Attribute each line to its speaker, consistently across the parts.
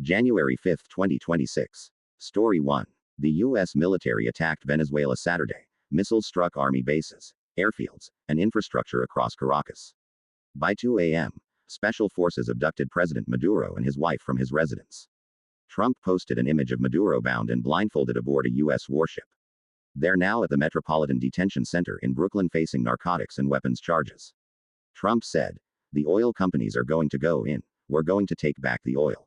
Speaker 1: January 5, 2026. Story 1. The U.S. military attacked Venezuela Saturday. Missiles struck army bases, airfields, and infrastructure across Caracas. By 2 a.m., special forces abducted President Maduro and his wife from his residence. Trump posted an image of Maduro bound and blindfolded aboard a U.S. warship. They're now at the Metropolitan Detention Center in Brooklyn facing narcotics and weapons charges. Trump said, "The oil companies are going to go in. We're going to take back the oil."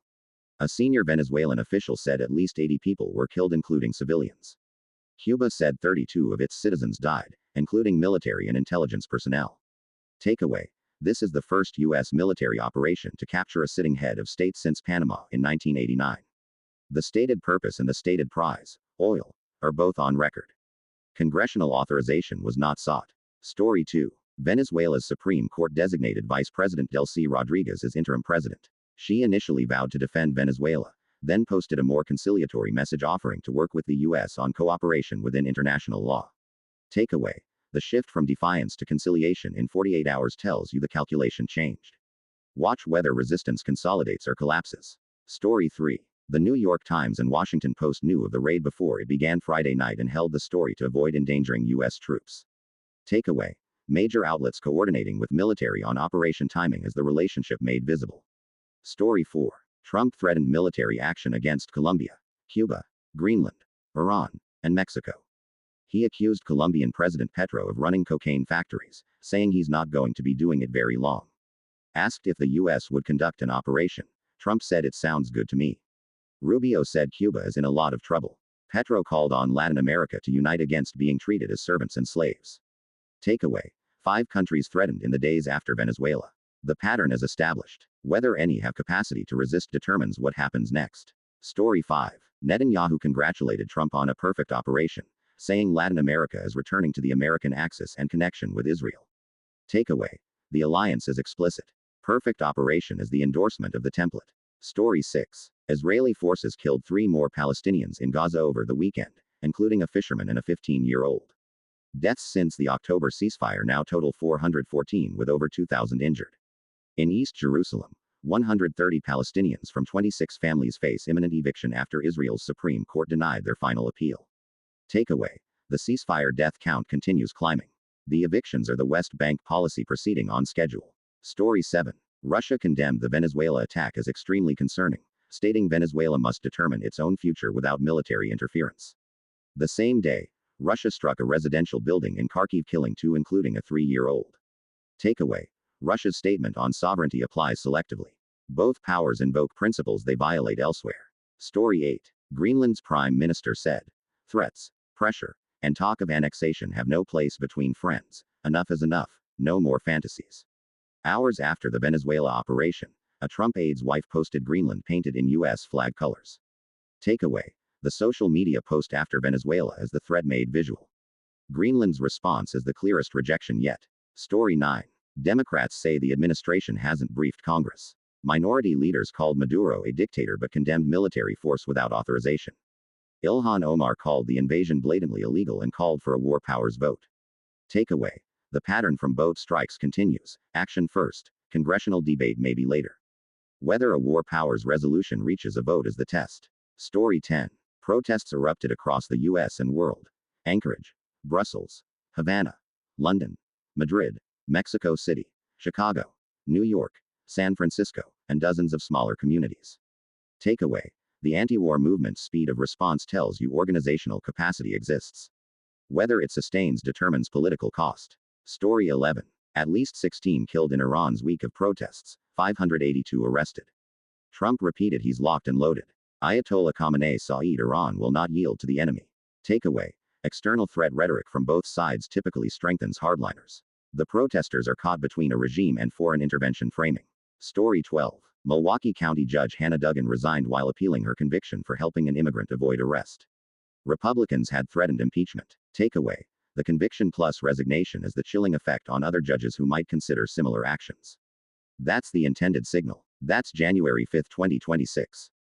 Speaker 1: A senior Venezuelan official said at least 80 people were killed, including civilians. Cuba said 32 of its citizens died, including military and intelligence personnel. Takeaway: this is the first U.S. military operation to capture a sitting head of state since Panama in 1989. The stated purpose and the stated prize, oil, are both on record. Congressional authorization was not sought. Story 2. Venezuela's Supreme Court designated Vice President Delcy Rodriguez as interim president. She initially vowed to defend Venezuela, then posted a more conciliatory message offering to work with the U.S. on cooperation within international law. Takeaway: the shift from defiance to conciliation in 48 hours tells you the calculation changed. Watch whether resistance consolidates or collapses. Story 3. The New York Times and Washington Post knew of the raid before it began Friday night and held the story to avoid endangering U.S. troops. Takeaway: major outlets coordinating with military on operation timing as the relationship made visible. Story 4. Trump threatened military action against Colombia, Cuba, Greenland, Iran, and Mexico. He accused Colombian President Petro of running cocaine factories, saying he's not going to be doing it very long. Asked if the U.S. would conduct an operation, Trump said, "It sounds good to me." Rubio said Cuba is in a lot of trouble. Petro called on Latin America to unite against being treated as servants and slaves. Takeaway: 5 countries threatened in the days after Venezuela. The pattern is established. Whether any have capacity to resist determines what happens next. Story 5. Netanyahu congratulated Trump on a perfect operation, saying Latin America is returning to the American axis and connection with Israel. Takeaway: the alliance is explicit. Perfect operation is the endorsement of the template. Story 6. Israeli forces killed 3 more Palestinians in Gaza over the weekend, including a fisherman and a 15-year-old. Deaths since the October ceasefire now total 414, with over 2,000 injured. In East Jerusalem, 130 Palestinians from 26 families face imminent eviction after Israel's Supreme Court denied their final appeal. Takeaway: the ceasefire death count continues climbing. The evictions are the West Bank policy proceeding on schedule. Story 7. Russia condemned the Venezuela attack as extremely concerning, stating Venezuela must determine its own future without military interference. The same day, Russia struck a residential building in Kharkiv, killing 2, including a 3-year-old. Takeaway: Russia's statement on sovereignty applies selectively. Both powers invoke principles they violate elsewhere. Story 8. Greenland's prime minister said, "Threats, pressure, and talk of annexation have no place between friends. Enough is enough, no more fantasies." Hours after the Venezuela operation, a Trump aide's wife posted Greenland painted in U.S. flag colors. Takeaway: the social media post after Venezuela is the threat made visual. Greenland's response is the clearest rejection yet. Story 9. Democrats say the administration hasn't briefed Congress. Minority leaders called Maduro a dictator but condemned military force without authorization. Ilhan Omar called the invasion blatantly illegal and called for a war powers vote. Takeaway: the pattern from both strikes continues. Action first, congressional debate maybe later. Whether a war powers resolution reaches a vote is the test. Story 10. Protests erupted across the U.S. and world. Anchorage, Brussels, Havana, London, Madrid, Mexico City, Chicago, New York, San Francisco, and dozens of smaller communities. Takeaway: the anti-war movement's speed of response tells you organizational capacity exists. Whether it sustains determines political cost. Story 11. At least 16 killed in Iran's week of protests, 582 arrested. Trump repeated he's locked and loaded. Ayatollah Khamenei said Iran will not yield to the enemy. Takeaway: external threat rhetoric from both sides typically strengthens hardliners. The protesters are caught between a regime and foreign intervention framing. Story 12. Milwaukee County Judge Hannah Duggan resigned while appealing her conviction for helping an immigrant avoid arrest. Republicans had threatened impeachment. Takeaway: the conviction plus resignation is the chilling effect on other judges who might consider similar actions. That's the intended signal. That's January 5, 2026.